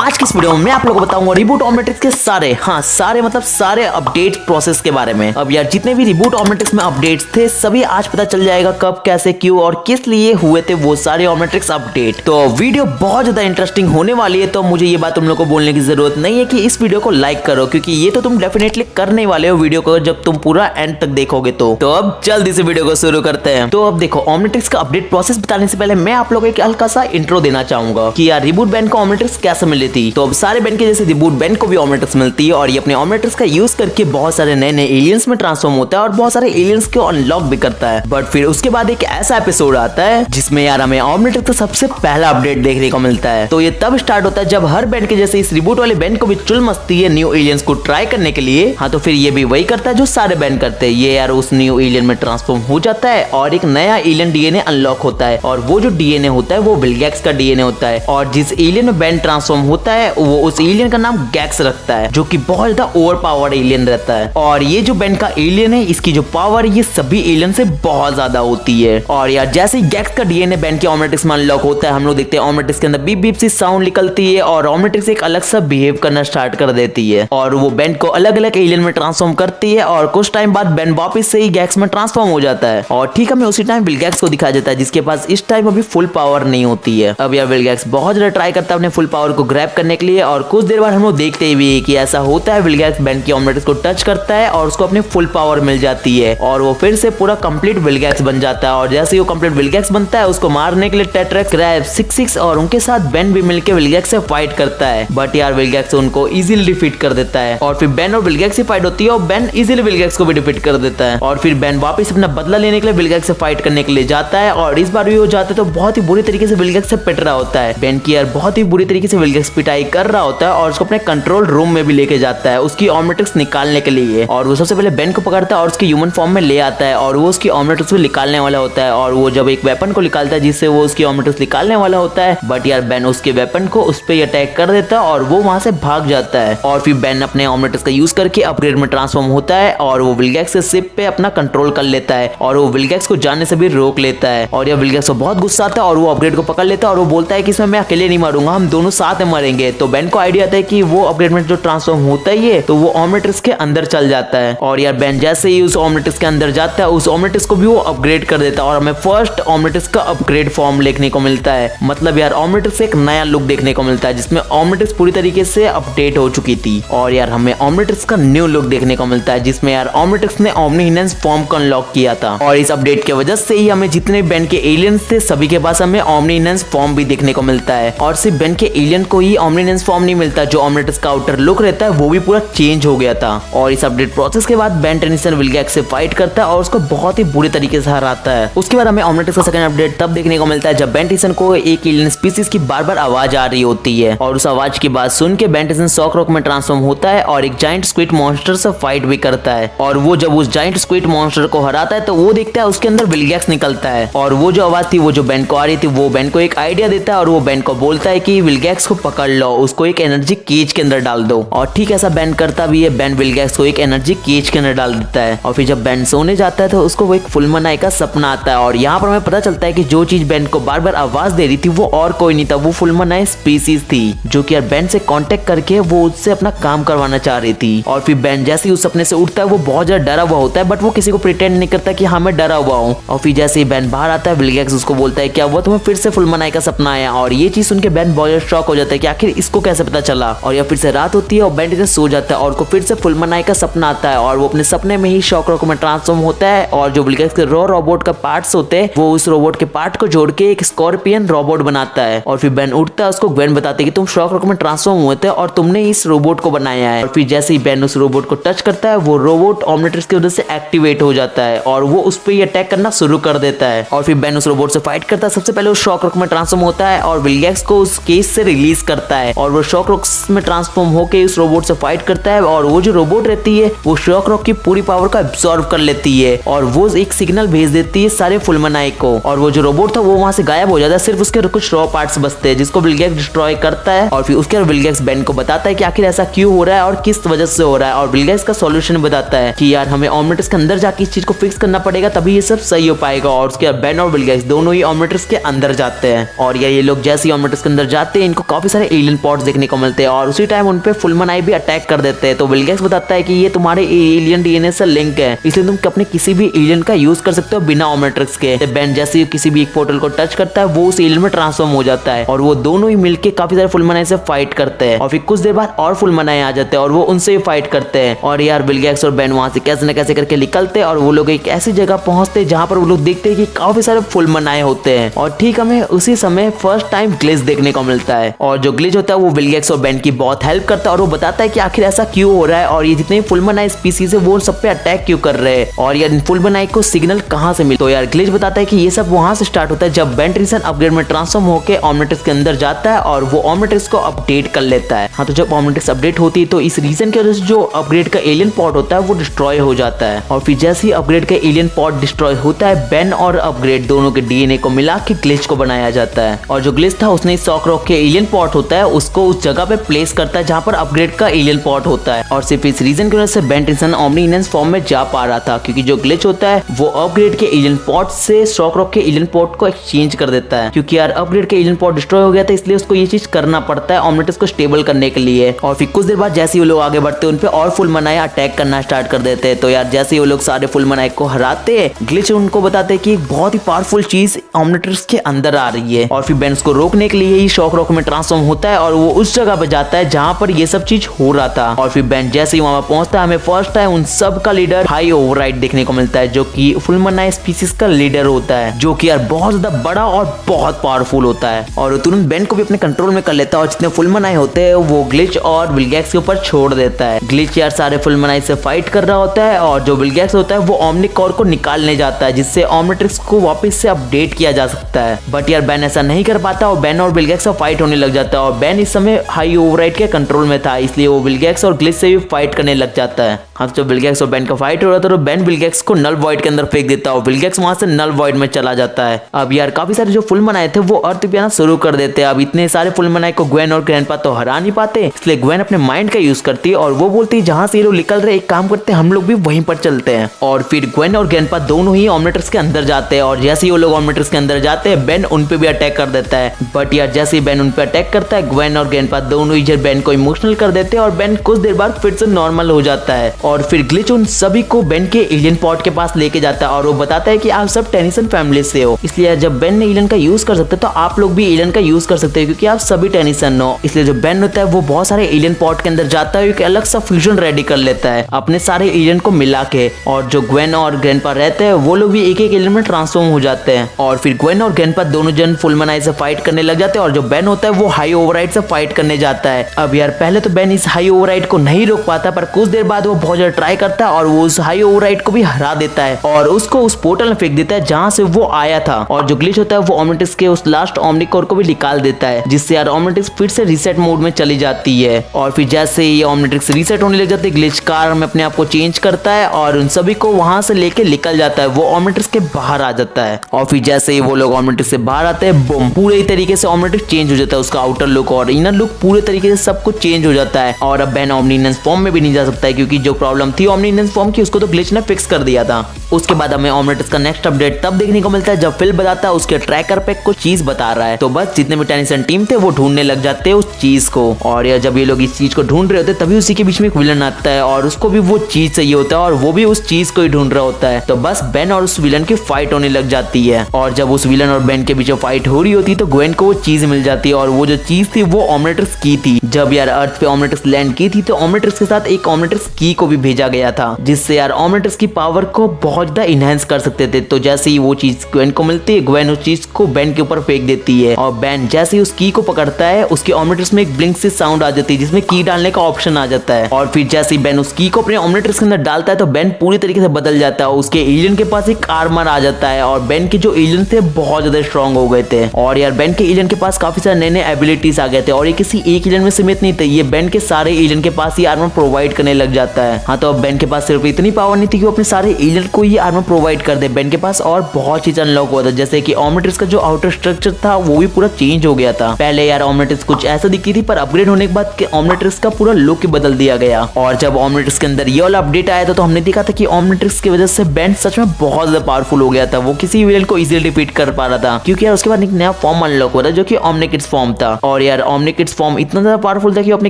आज की इस वीडियो में मैं आप लोगों को बताऊंगा रिबूट ऑमलेट्रिक्स के सारे मतलब सारे अपडेट प्रोसेस के बारे में। अब यार जितने भी रिबूट ऑमलेट्रिक्स में अपडेट्स थे सभी आज पता चल जाएगा कब, कैसे, क्यों और किस लिए हुए थे वो सारे ऑमलेट्रिक्स अपडेट। तो वीडियो बहुत ज्यादा इंटरेस्टिंग होने वाली है, तो मुझे ये बात तुम लोग को बोलने की जरूरत नहीं है कि इस वीडियो को लाइक करो, क्योंकि ये तो तुम डेफिनेटली करने वाले हो वीडियो को जब तुम पूरा एंड तक देखोगे। तो अब जल्दी से वीडियो को शुरू करते हैं। तो अब देखो, ऑमलेट्रिक्स का अपडेट प्रोसेस बताने से पहले मैं आप लोगों को एक हल्का सा इंट्रो देना चाहूंगा कि यार रिबूट बैंड को ऑमलेट्रिक्स कैसे मिली थी। तो अब सारे बैंड के जैसे रिबूट बैंड को भी ऑमलेट्रिक्स मिलती है और ये अपने ऑमलेट्रिक्स का यूज करके बहुत सारे नए नए एलियंस में ट्रांसफॉर्म होता है और बहुत सारे एलियंस को अनलॉक भी करता है। बट फिर उसके बाद एक ऐसा एपिसोड आता है जिसमें यार हमें ऑमलेट्रिक्स का सबसे पहला अपडेट देखने को मिलता है। तो ये तब स्टार्ट होता है जब हर बैंड के जैसे इस रिबूट वाले बैंड को भी चुल मचती है न्यू एलियंस को ट्राई करने के लिए। हाँ, तो फिर ये भी वही करता है जो सारे बैंड करते हैं। ये यार उस न्यू एलियन में ट्रांसफॉर्म हो जाता है और एक नया एलियन डीएनए अनलॉक होता है और वो जो डीएनए होता है वो विलगैक्स का डीएनए होता है। और जिस एलियन में बैंड ट्रांसफॉर्म होता है वो उस एलियन का नाम गैक्स रखता है, जो कि बहुत ज्यादा ओवर पावर्ड एलियन रहता है। और ये जो बैंड का एलियन है इसकी जो पावर ये सभी एलियन से बहुत ज्यादा होती है। और यार जैसे ही गैक्स का डीएनए बैंड के ऑमलेट्रिक्स में अनलॉक होता है, हम लोग देखते हैं ऑमलेट्रिक्स के अंदर बीप बीप सी साउंड निकलती है और ऑमलेट्रिक्स एक अलग सा बिहेव करना स्टार्ट कर देती है और वो बैंड को अलग अलग एलियन में ट्रांसफॉर्म करती है। और कुछ टाइम बाद बैंड वापस से ही गैक्स में ट्रांसफॉर्म हो जाता है और ठीक हमें उसी टाइम विलगैक्स को दिखाया जाता है जिसके पास इस टाइम अभी फुल पावर नहीं होती है। अब यार विलगैक्स बहुत ज्यादा ट्राई करता है अपने फुल पावर को ग्रैब करने के लिए और कुछ देर बाद हम लोग देखते भी कि ऐसा होता है, विलगैक्स बैंड की ऑमलेट्रिक्स को टच करता है और उसको अपनी फुल पावर मिल जाती है और वो फिर से पूरा कंप्लीट विलगैक्स बन जाता है। और जैसे वो कंप्लीट विलगैक्स बनता है उसको मारने के लिए टेट्रेक्स, क्रैब, 6-6 और उनके साथ बैंड भी मिलकर विलगैक्स से फाइट करता है। बट यार विलगैक्स उनको इजीली डिफीट कर देता है और फिर बैंड और विलगैक्स से फाइट होती है और बैंड इजीली विलगैक्स को भी डिफीट कर देता है। और फिर बैंड वापस अपना बदला लेने के लिए विलगैक्स से फाइट करने के लिए जाता है और इस बार भी वो जाते तो बहुत ही बुरी तरीके से विलगैक्स से पिट रहा होता है। बैंड की यार बहुत ही बुरी तरीके से विलगैक्स पिटाई कर रहा होता है और उसको अपने कंट्रोल रूम में भी लेके जाता है उसकी ऑमलेट्रिक्स निकालने के लिए। और वो सबसे पहले बैंड को पकड़ता है और उसके ह्यूमन फॉर्म में ले आता है और वो उसकी ऑमलेट्रिक्स को निकालने वाला होता है। और वो जब एक वेपन को निकालता है जिससे वो उसकी ऑमलेट्रिक्स निकालने वाला होता है, बट यार बैंड उसके वेपन को उस पे अटैक कर देता है और वो वहां से भाग जाता है। और फिर बैंड अपने ऑमलेट्रिक्स का यूज करके अपग्रेड में ट्रांसफॉर्म होता है और वो विलगैक्स के शिप पे अपना कंट्रोल कर लेता है और वो विलगैक्स को जाने से भी रोक लेता है। और यह विलगैक्स को बहुत गुस्सा आता है और वो अपग्रेड को पकड़ लेता है और वो बोलता है कि इसमें मैं अकेले नहीं मारूंगा, हम दोनों साथ में मरेंगे। तो बैंड को आइडिया आता है कि वो अपग्रेड में जो ट्रांसफॉर्म होता ही है तो वो ऑमलेट्रिक्स के अंदर चल जाता है। और यार बैंड जैसे ही उस ऑमलेट्रिक्स के अंदर जाता है उस ऑमलेट्रिक्स को भी वो अपग्रेड कर देता है और हमें फर्स्ट ऑमलेट्रिक्स का अपग्रेड फॉर्म देखने को मिलता है। मतलब यार ऑमलेट्रिक्स एक नया लुक देखने को मिलता है जिसमें ऑमलेट्रिक्स पूरी तरीके से अपडेट हो चुकी थी। और यार हमें ऑमलेट्रिक्स का न्यू लुक देखने को मिलता है जिसमें यार ऑमलेट्रिक्स ने ओमनीनेंस फॉर्म को अनलॉक किया था। और इस अपडेट की वजह से ही हमें जितने बैंड के एलियंस थे सभी के पास हमें ओमनीनेंस फॉर्म भी देखने को मिलता है। और सिर्फ बैंड के एलियन को ही ओमनीनेंस फॉर्म नहीं मिलता, जो ऑमलेट्रिक्स का आउटर लुक रहता है वो भी पूरा चेंज हो गया था। और इस अपडेट प्रोसेस के बाद बैंड टेनिसन विलगैक्स से फाइट करता है और उसको बहुत ही बुरी तरीके से हराता है। उसके बाद हमें ऑमलेट्रिक्स का सेकंड अपडेट तब देखने को मिलता है जब बैंड टेनिसन को एक एलियन स्पीसीज की बार बार आवाज आ रही होती है और उस आवाज की बात सुन के बैंड टेनिसन शॉक रॉक में ट्रांसफॉर्म होता है और एक जायंट स्क्विड मॉन्स्टर से फाइट भी करता है। और वो जब उस जायंट स्क्विड मॉन्स्टर को हराता है तो वो देखता है उसके अंदर विलगैक्स निकलता है और वो जो आवाज थी वो जो बैंड को आ रही थी वो बैंड को एक आइडिया देता है और वो बैंड को बोलता है कि विलगैक्स को पकड़ लो, उसको एक एनर्जी केज के अंदर डाल दो। और ठीक ऐसा बैंड करता भी है, बैंड विलगैक्स को एक एनर्जी केज के अंदर डाल देता है। और फिर जब बैंड सोने जाता है तो उसको वो एक फुलमनाई का सपना आता है और यहाँ पर हमें पता चलता है कि जो चीज बैंड को बार बार आवाज दे रही थी वो और कोई नहीं था, वो फुलमनाई स्पीसीज थी जो कि यार बैंड से कांटेक्ट करके वो उससे अपना काम करवाना चाह रही थी। और फिर बैंड जैसे ही उस सपने से उठता है वो बहुत ज्यादा डरा हुआ होता है बट वो किसी को प्रिटेंड नहीं करता कि हाँ मैं डरा हुआ हूँ। और फिर जैसे ही बैंड बाहर आता है विलगैक्स उसको बोलता है क्या वो तुम्हें फिर से फुलमनाई का सपना आया। और ये चीज सुन के बैंड बहुत ज्यादा शॉक हो जाता है कि आखिर इसको कैसे पता चला। और यह फिर से रात होती है और बैंड इधर सो जाता है और उसको फिर से फुलमनाई का सपना आता है और वो अपने सपने में ही शॉक रॉक में ट्रांसफॉर्म होता है और जो विलगैक्स के रॉ रोबोट का पार्ट्स होते हैं वो उस रोबोट के पार्ट को जोड़ के एक स्कॉर्पियन रोबोट बनाता है। और फिर बैंड उठता है, उसको ग्वेन बताते हैं कि तुम शॉक रॉक में ट्रांसफॉर्म हुए थे और तुमने इस रोबोट को बनाया है। और फिर जैसे ही बैंड उस रोबोट को टच करता है वो रोबोट ऑमलेट्रिक्स की वजह से एक्टिवेट हो जाता है और वो उस पर अटैक करना शुरू कर देता है। और फिर बैंड उस रोबोट से फाइट करता है। सबसे पहले वो शॉक रॉक में ट्रांसफॉर्म होता है और विलगैक्स को उस केस से रिलीज करता है और वो शॉक रॉक में ट्रांसफॉर्म होकर उस रोबोट से फाइट करता है। और वो जो रोबोट रहती है वो शॉक रॉक की पूरी पावर को एब्सॉर्ब कर लेती है और वो एक सिग्नल भेज देती है सारे फुलमनाई को। और वो जो रोबोट था वो वहां से गायब हो जाता है, सिर्फ उसके कुछ रॉ पार्ट्स बचते हैं जिसको विलगैक्स डिस्ट्रॉय करता है। और फिर उसके बाद विलगैक्स बैंड को बताता है कि आखिर ऐसा क्यों हो रहा है और किस वजह से हो रहा है। और विलगैक्स का सॉल्यूशन बताता है कि यार हमें ऑमलेट्रिक्स के अंदर जाके इस चीज को फिक्स करना पड़ेगा तभी ये सब सही हो पाएगा। और उसके बाद बैंड और विलगैक्स दोनों ही ऑमलेट्रिक्स के अंदर जाते हैं और यार ये लोग जैसे ही ऑमलेट्रिक्स के अंदर जाते हैं इनको काफी सारे एलियन पॉड्स देखने को मिलते हैं और उसी टाइम उनपे फुलमन आई भी अटैक कर देते हैं। तो विलगैक्स बताता है कि ये तुम्हारे एलियन डीएनए से लिंक है, इसलिए तुम अपने किसी भी एलियन का यूज कर सकते हो बिना ओमनिट्रिक्स के। बेन जैसे ही किसी भी एक पोर्टल को टच करता है वो उस एलियन में ट्रांसफॉर्म हो जाता है और वो दोनों ही मिलके काफी सारे फुलमन आई से फाइट करते हैं और फिर कुछ देर बाद और फुलमन आई आ जाते हैं और वो उनसे भी फाइट करते हैं। और यार विलगैक्स और बेन वहां से कैसे न कैसे करके निकलते हैं और वो लोग एक ऐसी जगह पहुंचते हैं जहां पर वो लोग देखते हैं कि काफी सारे फुलमन आए होते हैं। और ठीक हमें उसी समय फर्स्ट टाइम ग्लिच देखने को मिलता है और जो ग्लिच होता है वो विलगैक्स और बेन की बहुत हेल्प करता है और वो बताता है कि आखिर ऐसा क्यों हो रहा है और ये जितने फुलमन आई स्पीसीज है वो सब पे अटैक क्यों कर रहे हैं और यार फुलमन आई को सिग्नल कहां से मिले। तो यार ग्लिच बताता है कि ये सब वहां से स्टार्ट होता है जब बेन ट्रिसन अपग्रेड में ट्रांसफॉर्म होकर ओमनिट्रिक्स के अंदर जाता है और वो ओमनिट्रिक्स को अपडेट कर लेता है। हाँ, तो जब ओमनिट्रिक्स अपडेट होती है तो इस रीजन की वजह से जो अपग्रेड का एलियन पॉड होता है वो डिस्ट्रॉय हो जाता है और फिर जैसे ही अपग्रेड का एलियन पॉड डिस्ट्रॉय होता है बेन और अपग्रेड दोनों के डीएनए को मिला के ग्लिच को बनाया जाता है और जो ग्लिच था उसने शॉक रॉक के एलियन पॉड होता है उसको उस जगह पे प्लेस करता है जहां पर अपग्रेड का एलियन पॉड होता है और सिर्फ इस रीजन की वजह से बेन ट्रिसन ओमनी इनहेंस फॉर्म में जा पा रहा था क्योंकि जो ग्लिच होता है वो अपग्रेड के एलियन पॉड से शॉक रॉक के एलियन पॉड को एक्सचेंज कर देता है क्योंकि यार अपग्रेड के एलियन पॉड डिस्ट्रॉय हो गया था इसलिए उसको ये चीज करना पड़ता है ओमनिट्रिक्स को स्टेबल करने के लिए। और फिर कुछ देर बाद जैसे ही वो लोग आगे बढ़ते हैं उनपे और फुलमन आई अटैक करना स्टार्ट कर देते हैं। तो यार जैसे ही वो लोग सारे फुलमन आई को हराते हैं ग्लिच उनको बताते हैं कि एक बहुत ही पावरफुल चीज ओमनिट्रिक्स के अंदर आ रही है और फिर बेन उसको रोकने के लिए ही शॉक रॉक में ट्रांसफॉर्म होता है और वो उस जगह पे जाता है जहां पर ये सब चीज हो रहा था। और फिर बेन जैसे ही वहां पहुंचता है हमें फर्स्ट टाइम उन सब का लीडर हाई ओवरराइड देखने को मिलता है जो कि फुलमन आई स्पीसीज का लीडर होता है जो कि यार बहुत ज्यादा बड़ा और बहुत पावरफुल होता है और तुरंत बेन को भी अपने कंट्रोल में कर लेता है और जितने फुलमन आई होते हैं वो ग्लिच और विलगैक्स के ऊपर छोड़ देता है। ग्लिच यार सारे फुलमन आई से फाइट कर रहा होता है और जो विलगैक्स होता है वो ओमनिक कोर को निकालने जाता है जिससे ओमनिट्रिक्स को वापस से अपडेट किया जा सकता है। बट यार बेन ऐसा नहीं कर पाता और बेन और विलगैक्स का फाइट होने लग जाता है और बेन इस समय हाई ओवरराइड के कंट्रोल में था इसलिए वो विलगैक्स और ग्लिच से भी फाइट करने लग जाता है। हाँ, तो जब विलगैक्स और बेन का फाइट हो रहा था तो बेन विलगैक्स को नल वॉइड के अंदर फेंक देता है और विलगैक्स वहां से नल वॉइड में चला जाता है। अब यार काफी सारे जो फुलमन आए थे वो अर्थ पे आना शुरू कर देते हैं। अब इतने सारे फुलमन आए को ग्वेन और ग्रैंडपा तो हरा नहीं पाते इसलिए ग्वेन अपने माइंड का यूज करती है और वो बोलती है जहां से ये लोग निकल रहे एक काम करते हैं हम लोग भी वहीं पर चलते हैं। और फिर ग्वेन और ग्रैंडपा दोनों ही ओमनिट्रिक्स के अंदर जाते हैं और जैसे ही वो लोग ओमनिट्रिक्स के अंदर जाते हैं बेन उन पे भी अटैक कर देता है। बट यार जैसे ही बेन उन पे अटैक करता है ग्वेन और ग्रैंडपा दोनों ही बेन को इमोशनल कर देते हैं और बेन कुछ देर बाद फिर से नॉर्मल हो जाता है। और फिर ग्लिच उन सभी को बेन के एलियन पॉड के पास लेके जाता है और वो बताता है कि आप सब टेनिसन फैमिली से हो इसलिए जब बेन ने एलियन का यूज कर सकते तो आप लोग भी एलियन का यूज कर सकते हो क्योंकि आप सभी टेनिसन हो। इसलिए जो बेन होता है वो बहुत सारे एलियन पॉड के अंदर जाता है एक अलग सा फ्यूजन रेडी कर लेता है अपने सारे एलियन को मिला के और जो ग्वेन और ग्रैंडपा रहते हैं वो लोग भी एक एक एलियन में ट्रांसफॉर्म हो जाते हैं। और फिर ग्वेन और ग्रैंडपा दोनों जन फुलमन आई से फाइट करने लग जाते हैं और जो बेन होता है वो हाई ओवरराइड से फाइट करने जाता है। अब यार पहले तो बेन इस हाई ओवरराइड को नहीं रोक पाता पर कुछ देर बाद वो बहुत ज्यादा ट्राई करता है और वो उस हाई ओवरराइड को भी हरा देता है और उसको उस पोर्टल में फेंक देता है जहां से वो आया था। और जो ग्लिच होता है वो ओमनिट्रिक्स के उस लास्ट ओमनिक कोर को भी निकाल देता है जिससे यार ओमनिट्रिक्स फिर से रीसेट मोड में चली जाती है। और फिर जैसे ये ओमनिट्रिक्स रीसेट होने लग जाती है ग्लिच कार में अपने आप को चेंज करता है और उन सभी को वहां से लेके निकल जाता है वो ओमनिट्रिक्स के बाहर आ जाता है। और फिर जैसे ही वो लोग ओमनिट्रिक्स से बाहर आते हैं बूम पूरे तरीके से ओमनिट्रिक्स चेंज हो जाता है उसका आउटर लुक और इनर लुक पूरे तरीके से सब कुछ चेंज हो जाता है। और अब बेन ओमनी इनहेंस फॉर्म में भी नहीं जा सकता है क्योंकि जो प्रॉब्लम थी ओमनी इनहेंस फॉर्म की उसको तो ग्लिच ने फिक्स कर दिया था। उसके बाद हमें ओमनिट्रिक्स का नेक्स्ट अपडेट तब देखने को मिलता है जब फिल बताता है उसके ट्रैकर पे कुछ चीज बता रहा है। तो बस जितने भी टेनिसन टीम थे वो ढूंढने लग जाते हैं उस चीज को और यार जब ये लोग इस चीज को ढूंढ रहे होते तभी उसी के बीच में एक विलन आता है और उसको भी वो चीज चाहिए होता है और वो भी उस चीज को ही ढूंढ रहा होता है। तो बस बेन और उस विलन की फाइट होने लग जाती है और जब उस विलन और बेन के बीच फाइट हो रही होती है तो ग्वेन को वो चीज मिल जाती है और वो जो चीज थी वो ओमनिट्रिक्स की थी। जब यार अर्थ पे ओमनिट्रिक्स लैंड की थी तो ओमनिट्रिक्स के साथ एक ओमनिट्रिक्स की को भी भेजा गया था जिससे यार ओमनिट्रिक्स की पावर को बहुत ज्यादा इनहेंस कर सकते थे। तो जैसे ही वो चीज ग्वेन को मिलती है ग्वेन उस चीज को बेन के ऊपर फेंक देती है और बेन जैसे ही उस की को पकड़ता है उसके ओमनिट्रिक्स में एक ब्लिंक से साउंड आ जाती है जिसमें की डालने का ऑप्शन आ जाता है। और फिर जैसे ही बेन उस की को अपने ओमनिट्रिक्स के अंदर डालता है तो बेन पूरी तरीके से बदल जाता है। उसके एलियन के पास एक आर्मर आ जाता है और बेन के जो एलियन थे बहुत ज्यादा स्ट्रॉन्ग हो गए थे और यार बेन के एलियन के पास काफी सारे नए नए एबिलिटीज आ गए थे और ये किसी एक एलियन में सीमित नहीं थे, ये बेन के सारे एलियन के पास ही आर्मर प्रोवाइड करने लग जाता है। हाँ, तो अब बेन के पास सिर्फ इतनी पावर नहीं थी कि वो अपने सारे एलियन को ये आर्मर प्रोवाइड कर दे। बेन के पास और बहुत चीज अनलॉक हुआ था, जैसे कि ओमनिट्रिक्स का जो आउटर स्ट्रक्चर था वो भी पूरा चेंज हो गया था। पहले यार ओमनिट्रिक्स कुछ ऐसा दिखती थी, पर अपग्रेड होने के बाद ओमनिट्रिक्स का पूरा लुक ही बदल दिया गया। और जब ओमनिट्रिक्स के अंदर ये वाला अपडेट आया था तो हमने देखा था कि ओमनिट्रिक्स की वजह से बेन सच में बहुत ज्यादा पावरफुल हो गया था। वो किसी विलेन को इजीली डिफीट कर पा रहा था, क्योंकि यार उसके बाद एक नया फॉर्म अनलॉक हुआ था जो कि ओमनिकिड्स फॉर्म था। और यार ओमनिकिड्स फॉर्म इतना ज्यादा पावरफुल था कि अपने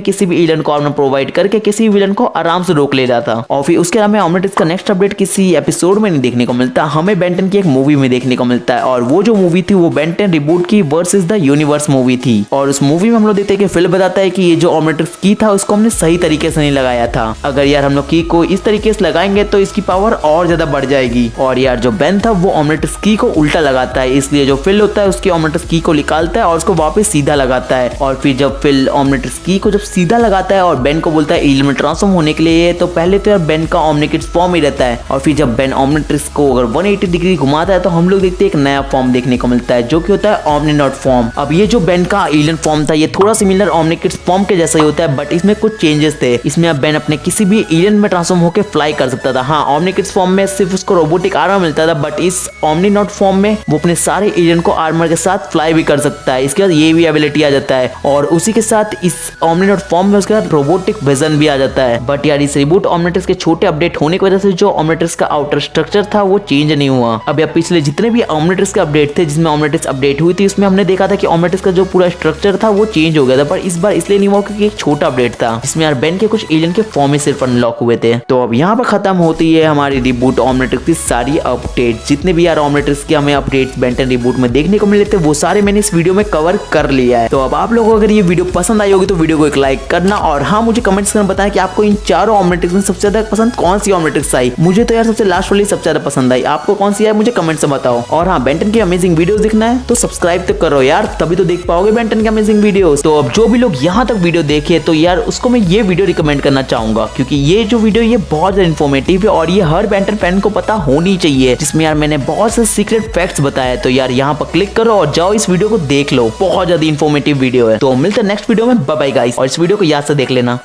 किसी भी एलियन को आर्मर प्रोवाइड करके किसी विलेन को आराम से रोक ले रहा था। और फिर उसके अलावा ओमनिट्रिक्स का नेक्स्ट अपडेट किसी एपिसोड में नहीं देखने को मिलता, हमें बेन 10 की एक मूवी में देखने को मिलता है। और वो जो मूवी थी वो बेन 10 रिबूट की वर्सेस द यूनिवर्स मूवी थी। और उस मूवी में हम लोग देखते हैं कि फिल्म बताता है कि ये जो ओमनिट्रिक्स की था उसको हमने सही तरीके से नहीं लगाया था। अगर यार हम लोग की को इस तरीके से लगाएंगे तो इसकी पावर और ज्यादा बढ़ जाएगी। और यार जो बेन था वो ओमनिट्रिक्स की को उल्टा लगाता है, इसलिए जो फिल होता है उसकी ओमनिट्रिक्स की को निकालता है और उसको वापस सीधा लगाता है। और फिर जब फिल ओमनिट्रिक्स की को जब सीधा लगाता है और बेन को बोलता है एलियन में ट्रांसफॉर्म होने के लिए, तो पहले तो यार बेन का ओमनिकिड्स फॉर्म ही रहता है। और फिर जब बेन ओमनिट्रिक्स को अगर 180 डिग्री घुमाता है तो हम लोग देखते हैं एक नया फॉर्म देखने को मिलता है जो कि होता है ओमनिनॉट फॉर्म। अब ये जो बेन का एलियन फॉर्म था ये थोड़ा सिमिलर ओमनिकिड्स फॉर्म के जैसा ही होता है, बट इसमें कुछ चेंजेस थे। इसमें अब बेन अपने किसी भी एलियन में ट्रांसफॉर्म होकर फ्लाई कर सकता था। हाँ, ओमनिकिड्स फॉर्म में सिर्फ उसको रोबोटिक आर्मर मिलता था, बट इस ओमनिनॉट फॉर्म में वो अपने सारे एलियन को आर्मर के साथ फ्लाई भी कर सकता है। इसके बाद ये भी एबिलिटी आ जाता है और उसी के साथ इस ओमनिनॉट फॉर्म में उसके बाद रोबोटिक विजन भी आ जाता है। बट यार इस रिबूट ओमनिट्रिक्स के छोटे अपडेट होने की वजह से जो ओमनिट्रिक्स का आउटर स्ट्रक्चर था वो चेंज नहीं हुआ। अब यार पिछले जितने भी ओमनिट्रिक्स के अपडेट थे जिसमें ओमनिट्रिक्स अपडेट हुई थी उसमें हमने देखा था कि ओमनिट्रिक्स का जो पूरा स्ट्रक्चर था वो चेंज हो गया था, पर इस बार इसलिए नहीं हुआ क्योंकि एक छोटा अपडेट था जिसमें यार बेन के कुछ एलियन के फॉर्म ही सिर्फ अनलॉक हुए थे। तो अब यहाँ पर खत्म होती है हमारी रिबूट ओमनिट्रिक्स की सारी अपडेट। जितने भी यार ओमनिट्रिक्स के हमें अपडेट्स बेन 10 रिबूट में देखने को मिले थे वो सारे मैंने इस वीडियो में कवर कर लिया है। तो अब आप लोगों को अगर ये वीडियो पसंद आई होगी तो वीडियो को एक लाइक करना, और हाँ मुझे कमेंट्स में बताएं कि आपको इन चारों ओमनिट्रिक्स में सबसे ज्यादा पसंद कौन सी ओमनिट्रिक्स आई। मुझे तो यार सबसे लास्ट वाली सबसे ज्यादा पसंद आई, आपको कौन सी आई मुझे कमेंट से बताओ। और हाँ, बेन 10 की अमेजिंग वीडियोस देखना है तो सब्सक्राइब तो करो यार, तभी तो देख पाओगे बेन 10 की अमेजिंग वीडियोस। तो अब जो भी लोग यहाँ तक वीडियो देखे तो यार उसको मैं ये वीडियो रिकमेंड करना चाहूंगा, क्योंकि ये जो वीडियो ये बहुत ज्यादा इन्फॉर्मेटिव है और ये हर बेन 10 फैन को पता होनी चाहिए, जिसमें यार मैंने बहुत से सीक्रेट फैक्ट्स बताए। तो यार यहाँ पर क्लिक करो और जाओ इस वीडियो को देख लो, बहुत ज्यादा इन्फॉर्मेटिव वीडियो है। तो मिलते हैं नेक्स्ट वीडियो में, बाय बाय गाइस, और इस वीडियो को याद से देख लेना।